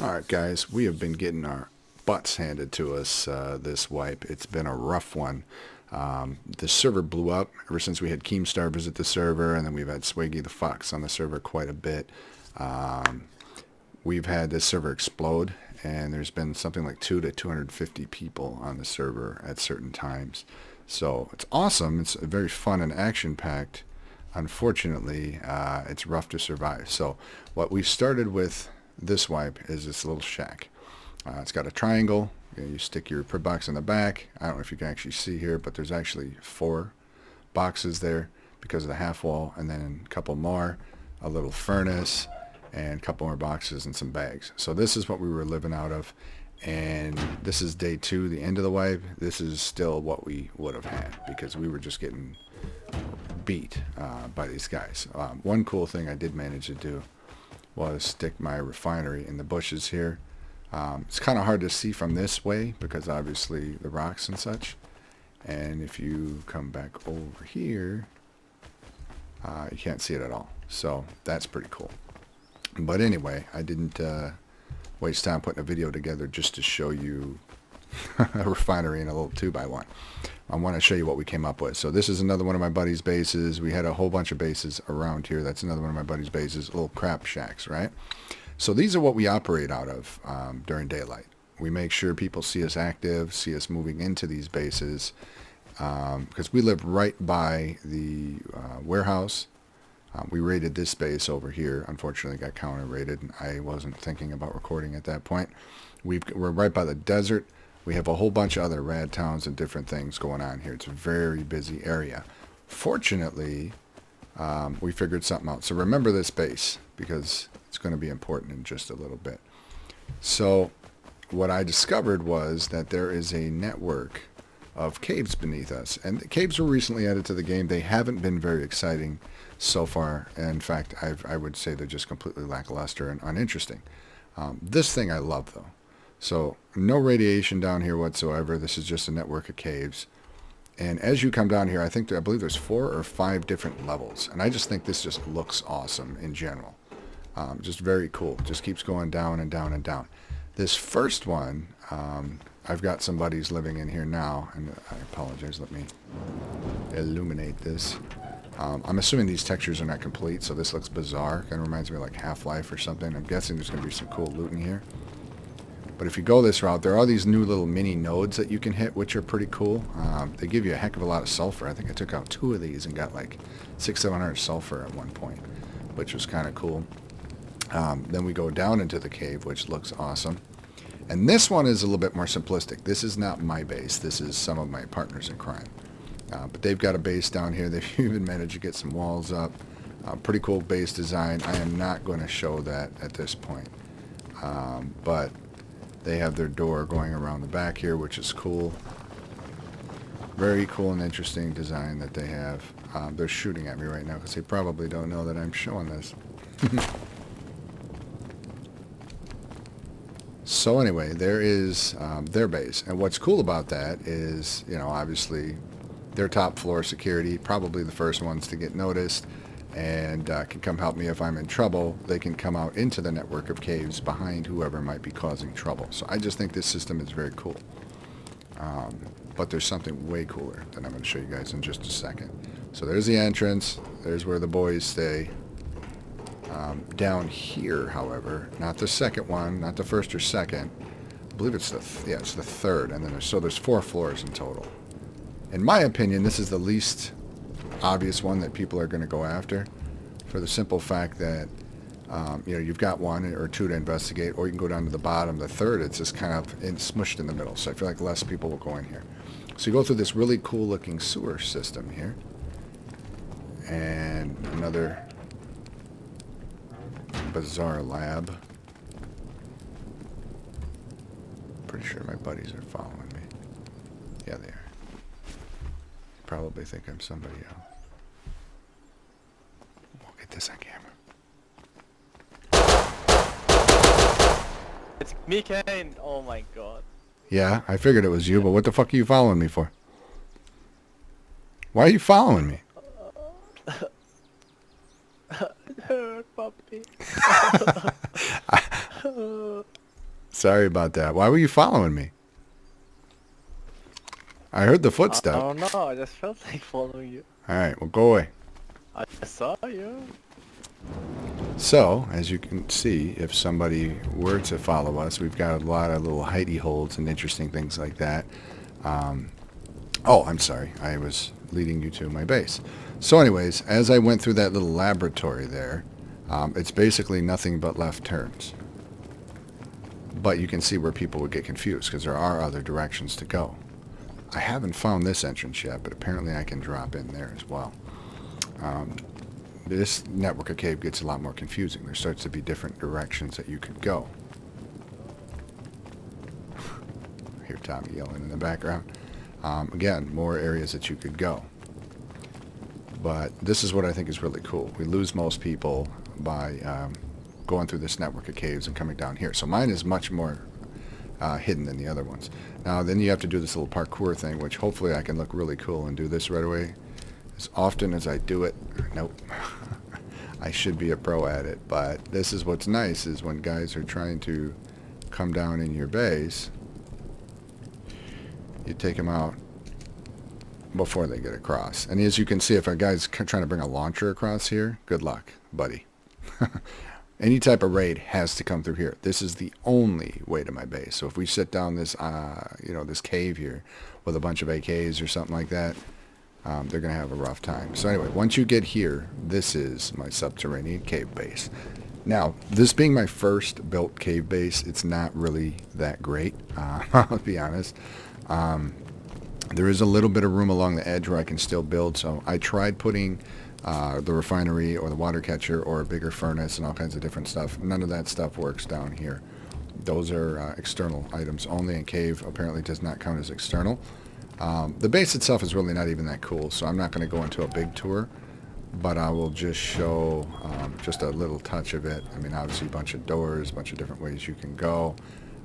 Alright guys, we have been getting our butts handed to us this wipe. It's been a rough one. The server blew up ever since we had Keemstar visit the server, and then we've had Swaggy the Fox on the server quite a bit. We've had this server explode, and there's been something like 200 to 250 people on the server at certain times. So it's awesome. It's very fun and action-packed. Unfortunately, it's rough to survive. So what we started with this wipe is this little shack. It's got a triangle. You stick your per box in the back. I don't know if you can actually see here, but there's actually 4 boxes there because of the half wall, and then a couple more, a little furnace, and a couple more boxes and some bags. So this is what we were living out of, and this is day 2, the end of the wipe. This is still what we would have had because we were just getting beat by these guys. One cool thing I did manage to do was stick my refinery in the bushes here. It's kind of hard to see from this way because obviously the rocks and such. And if you come back over here, you can't see it at all. So that's pretty cool. But anyway, I didn't waste time putting a video together just to show you a refinery in a little 2x1. I want to show you what we came up with. So this is another one of my buddy's bases. We had a whole bunch of bases around here. That's another one of my buddy's bases, little crap shacks, right? So these are what we operate out of during daylight. We make sure people see us active, see us moving into these bases, because we live right by the warehouse. We raided this base over here. Unfortunately, got counter-raided, and I wasn't thinking about recording at that point. We're right by the desert. We have a whole bunch of other rad towns and different things going on here. It's a very busy area. Fortunately, we figured something out. So remember this base, because it's going to be important in just a little bit. So what I discovered was that there is a network of caves beneath us. And the caves were recently added to the game. They haven't been very exciting so far. In fact, I would say they're just completely lackluster and uninteresting. This thing I love, though. So no radiation down here whatsoever. This is just a network of caves. And as you come down here, I believe there's 4 or 5 different levels. And I just think this just looks awesome in general. Just very cool. Just keeps going down and down and down. This first one, I've got some buddies living in here now. And I apologize. Let me illuminate this. I'm assuming these textures are not complete, so this looks bizarre. Kind of reminds me of like Half-Life or something. I'm guessing there's going to be some cool loot in here. But if you go this route, there are these new little mini nodes that you can hit, which are pretty cool. They give you a heck of a lot of sulfur. I think I took out 2 of these and got like 600-700 sulfur at one point, which was kind of cool. Then we go down into the cave, which looks awesome. And this one is a little bit more simplistic. This is not my base. This is some of my partners in crime. But they've got a base down here. They've even managed to get some walls up. Pretty cool base design. I am not going to show that at this point. But they have their door going around the back here, which is cool. Very cool and interesting design that they have. They're shooting at me right now because they probably don't know that I'm showing this. So anyway, there is their base. And what's cool about that is, you know, obviously their top floor security, probably the first ones to get noticed, and can come help me if I'm in trouble. They can come out into the network of caves behind whoever might be causing trouble. So I just think this system is very cool. But there's something way cooler that I'm going to show you guys in just a second. So there's the entrance. There's where the boys stay. Down here, however, not the second one, not the first or second. I believe it's it's the third. And then there's 4 floors in total. In my opinion, this is the least obvious one that people are going to go after, for the simple fact that you know, you've got 1 or 2 to investigate, or you can go down to the bottom. The third, it's just kind of smushed in the middle, so I feel like less people will go in here. So you go through this really cool looking sewer system here, and another bizarre lab. Pretty sure my buddies are following me. Yeah, they are. Probably think I'm somebody else. We'll get this on camera. It's me, Kane. Oh my god. Yeah, I figured it was you, but what the fuck are you following me for? Why are you following me? Hurt, puppy. Sorry about that. Why were you following me? I heard the I footstep. don't know, I just felt like following you. Alright, well go away. I saw you. So, as you can see, if somebody were to follow us, we've got a lot of little hidey holes and interesting things like that. Oh, I'm sorry. I was leading you to my base. So anyways, as I went through that little laboratory there, it's basically nothing but left turns. But you can see where people would get confused because there are other directions to go. I haven't found this entrance yet, but apparently I can drop in there as well. This network of cave gets a lot more confusing. There starts to be different directions that you could go. I hear Tommy yelling in the background. Again, more areas that you could go. But this is what I think is really cool. We lose most people by going through this network of caves and coming down here. So mine is much more hidden than the other ones. Now then you have to do this little parkour thing, which hopefully I can look really cool and do this right away. As often as I do it, nope. I should be a pro at it, but this is what's nice is when guys are trying to come down in your base, you take them out before they get across. And as you can see, if a guy's trying to bring a launcher across here, good luck, buddy. Any type of raid has to come through here. This is the only way to my base. So if we sit down this, this cave here with a bunch of AKs or something like that, they're going to have a rough time. So anyway, once you get here, this is my subterranean cave base. Now, this being my first built cave base, it's not really that great, I'll be honest. There is a little bit of room along the edge where I can still build, so I tried putting the refinery or the water catcher or a bigger furnace and all kinds of different stuff. None of that stuff works down here. Those are external items only, and cave apparently does not count as external. The base itself is really not even that cool, so I'm not going to go into a big tour, but I will just show just a little touch of it. I mean, obviously a bunch of doors, a bunch of different ways you can go.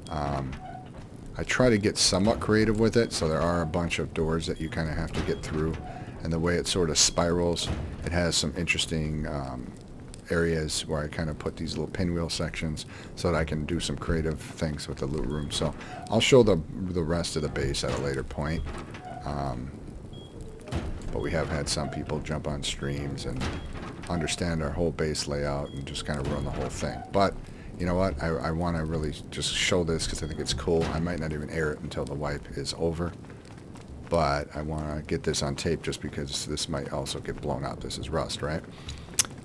I try to get somewhat creative with it, so there are a bunch of doors that you kind of have to get through, and the way it sort of spirals, it has some interesting areas where I kind of put these little pinwheel sections so that I can do some creative things with the loot room. So I'll show the rest of the base at a later point. But we have had some people jump on streams and understand our whole base layout and just kind of ruin the whole thing. But you know what? I want to really just show this because I think it's cool. I might not even air it until the wipe is over. But I want to get this on tape just because this might also get blown up. This is rust, right?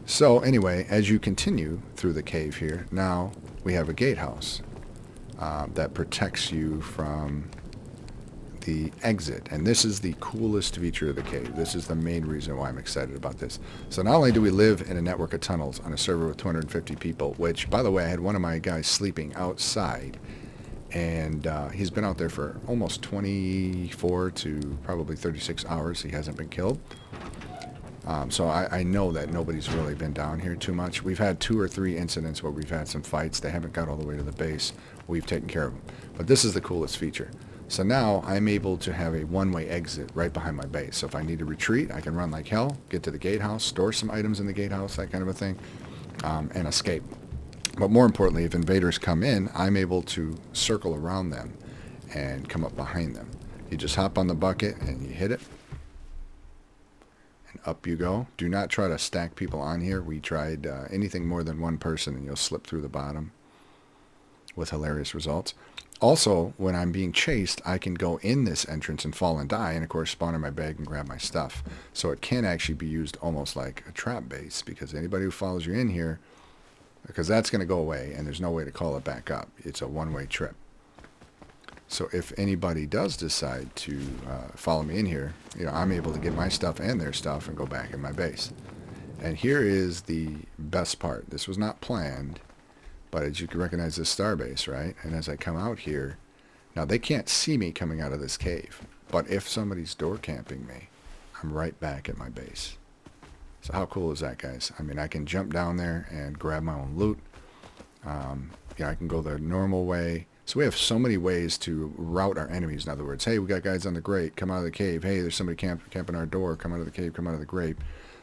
So anyway, as you continue through the cave here, now we have a gatehouse that protects you from the exit. And this is the coolest feature of the cave. This is the main reason why I'm excited about this. So not only do we live in a network of tunnels on a server with 250 people, which, by the way, I had one of my guys sleeping outside, and he's been out there for almost 24 to probably 36 hours. He hasn't been killed. So I know that nobody's really been down here too much. We've had 2 or 3 incidents where we've had some fights. They haven't got all the way to the base. We've taken care of them. But this is the coolest feature. So now I'm able to have a one-way exit right behind my base. So if I need to retreat, I can run like hell, get to the gatehouse, store some items in the gatehouse, that kind of a thing, and escape. But more importantly, if invaders come in, I'm able to circle around them and come up behind them. You just hop on the bucket and you hit it. Up you go. Do not try to stack people on here. We tried anything more than one person and you'll slip through the bottom with hilarious results. Also, when I'm being chased, I can go in this entrance and fall and die, and of course spawn in my bag and grab my stuff. So it can actually be used almost like a trap base, because anybody who follows you in here, because that's going to go away and there's no way to call it back up. It's a one-way trip. So if anybody does decide to follow me in here, you know, I'm able to get my stuff and their stuff and go back in my base. And here is the best part. This was not planned, but as you can recognize this starbase, right? And as I come out here, now they can't see me coming out of this cave, but if somebody's door camping me, I'm right back at my base. So how cool is that, guys? I mean, I can jump down there and grab my own loot. You know, I can go the normal way. So we have so many ways to route our enemies. In other words, hey, we got guys on the grate, come out of the cave. Hey, there's somebody camping our door, come out of the cave, come out of the grate.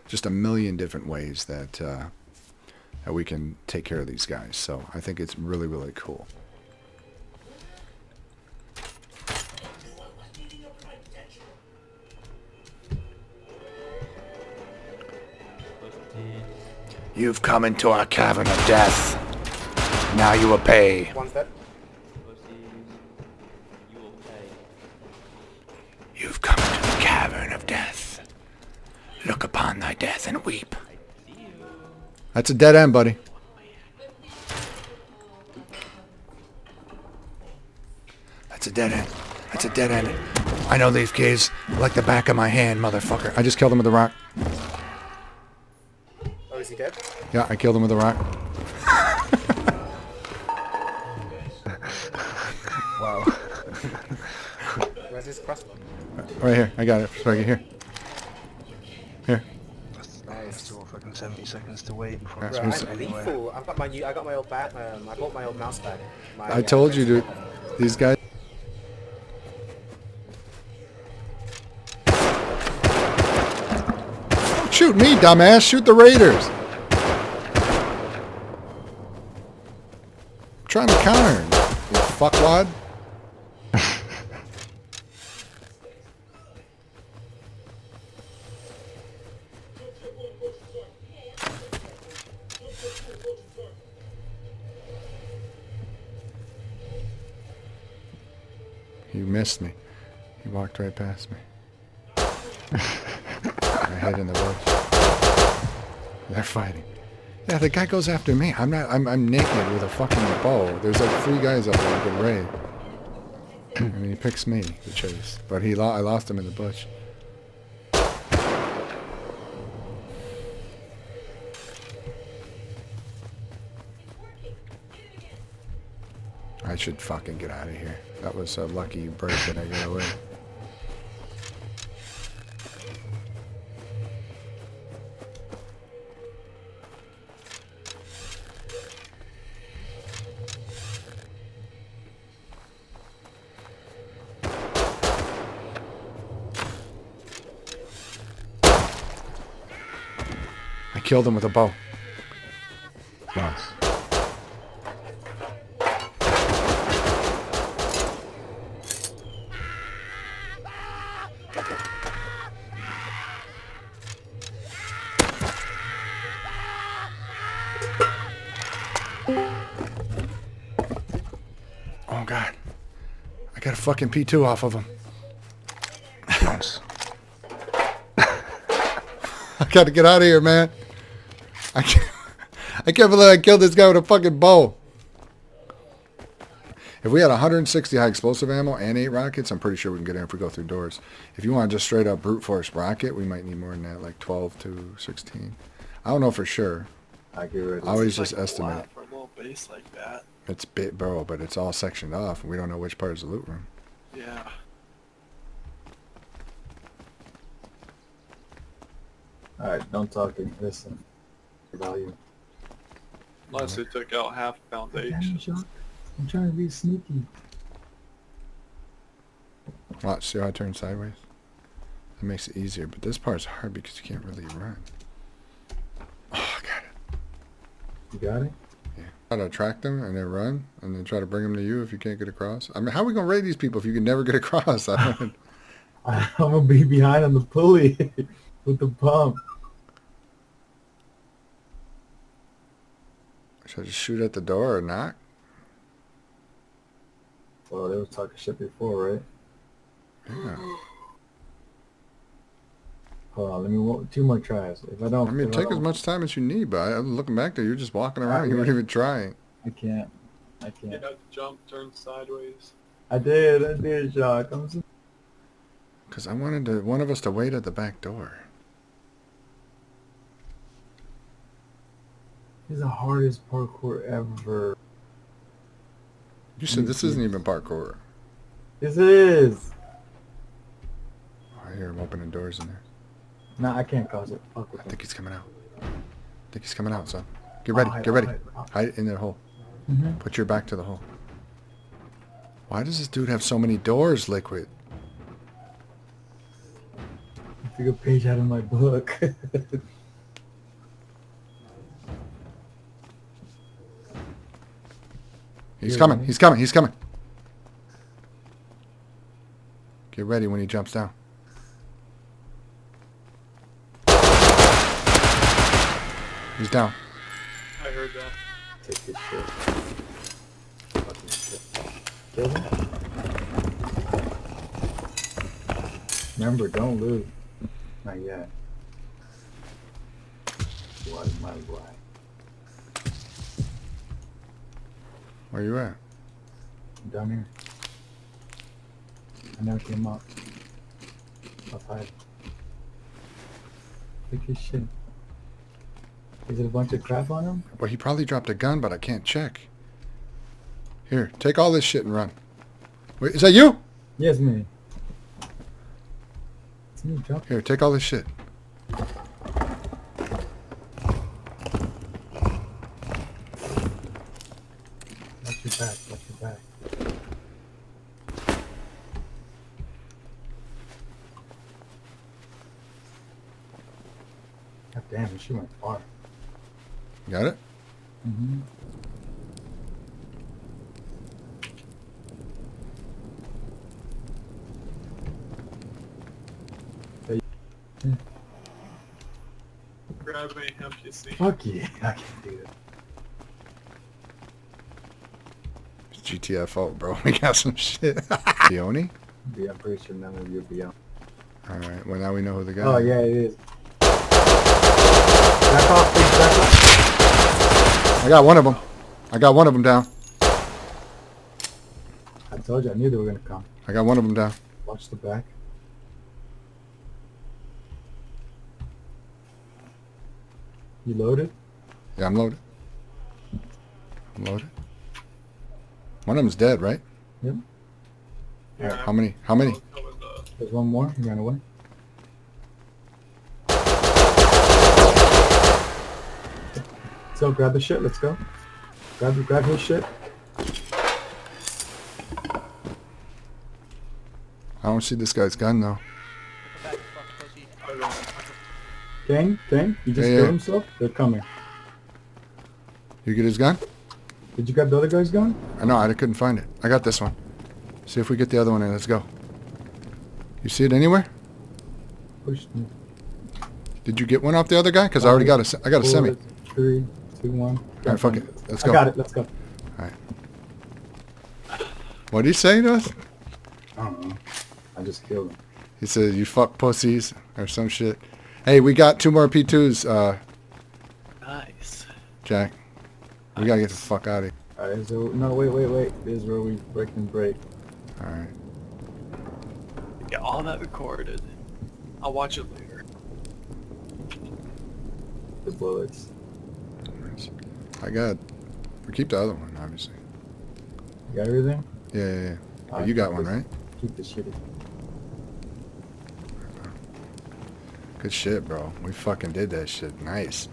Just a million different ways that, that we can take care of these guys. So I think it's really, really cool. You've come into our cavern of death. Now you will pay. One's dead. You've come into the cavern of death. Look upon thy death and weep. That's a dead end, buddy. That's a dead end. That's a dead end. I know these caves like the back of my hand, motherfucker. I just killed him with a rock. Oh, is he dead? Yeah, I killed him with a rock. Wow. Where's his crossbow? Right here. I got it. Right here. Here. Nice. Still fucking 70 seconds to wait before That's Bro, what's- I'm lethal. I've got my new. I got my old bat. I bought my old mouse pad. I told you, dude. These guys. Don't shoot me, dumbass. Shoot the raiders. I'm trying to counter, you fuckwad. You missed me. You walked right past me. My head in the woods. They're fighting. Yeah, the guy goes after me. I'm not. I'm naked with a fucking bow. There's like 3 guys up there who can raid. And he picks me to chase, but I lost him in the bush. I should fucking get out of here. That was a lucky break that I got away. I killed him with a bow. Nice. Oh god. I got a fucking P2 off of him. Nice. I gotta get out of here, man. I can't believe I killed this guy with a fucking bow. If we had 160 high explosive ammo and 8 rockets, I'm pretty sure we can get in if we go through doors. If you want just straight up brute force rocket, we might need more than that, like 12 to 16. I don't know for sure. I get ready. I always It's just like a estimate. lot for a little base like that. It's bit, bro, but it's all sectioned off, and we don't know which part is the loot room. Yeah. Alright, don't talk to me. Listen. Value. Unless they took out half foundation. I'm trying to be sneaky. Watch, see how I turn sideways? That makes it easier, but this part's hard because you can't really run. Oh, I got it. You got it? Yeah. Try to attract them and then run, and then try to bring them to you if you can't get across. I mean, how are we going to raid these people if you can never get across? I don't... I'm gonna be behind on the pulley with the pump. Should I just shoot at the door or knock? Well, they were talking shit before, right? Yeah. Hold on, let me walk 2 more tries. If I don't, I mean, if take don't, as much time as you need, but I'm looking back there, you're just walking around. You yeah. weren't even trying. I can't. I You can't. have to jump, turn sideways. I did, Jacques. I'm so... Because I wanted one of us to wait at the back door. This is the hardest parkour ever. You said this isn't even parkour. This is. I hear him opening doors in there. Nah, I can't cause it. Fuck with I him. think he's coming out. I think he's coming out, son. Get ready, I'll get ready. I'll Hide in that hole. Mhm. Put your back to the hole. Why does this dude have so many doors, Liquid? Took a page out of my book. He's You're coming, ready? he's coming, he's coming. Get ready when he jumps down. He's down. I heard that. Take this shit. Fucking shit. Kill him. Remember, don't loot. Not yet. Was my right. Where you at? Down here. I never came up. Outside. Take his shit. Is it a bunch of crap on him? Well, he probably dropped a gun, but I can't check. Here, take all this shit and run. Wait, is that you? Yes, man. It's me, drop. Here, take all this shit. Watch your back. Watch your back. God damn, she went far. Got it? Mm-hmm. Grab me, MPC. Fuck yeah, I can do it. It's GTFO, bro. We got some shit. Leone? Yeah, I'm pretty sure none of you will be out. Alright, well now we know who the guy Oh is. yeah, it is. Back off, please, back off. I got one of them. I got one of them down. I told you, I knew they were gonna come. I got one of them down. Watch the back. You loaded? Yeah, I'm loaded. I'm loaded. One of them's dead, right? Yep. Yeah, How many? How many? There's one more. He ran away. So grab the shit. Let's go. Grab his shit. I don't see this guy's gun though. King, he just Yeah, killed yeah. himself. They're coming. You get his gun? Did you grab the other guy's gun? I know, I couldn't find it. I got this one. See if we get the other one in. Let's go. You see it anywhere? Push me. Did you get one off the other guy? Because I already got a. I got a semi. 3, 2, 1. All right, fuck it. Let's go. I got it. Let's go. What did he say to us? I don't know. I just killed him. He said, "You fuck pussies" or some shit. Hey, we got 2 more P2s, Nice. Jack. We gotta get the fuck out of here. Alright, so no, wait. This is where we break and break. All right. Get all that recorded. I'll watch it later. The bullets. I got. We keep the other one, obviously. You got everything? Yeah. Oh, Alright, you got keep one, this- right? Keep the shitty. Good shit, bro. We fucking did that shit. Nice.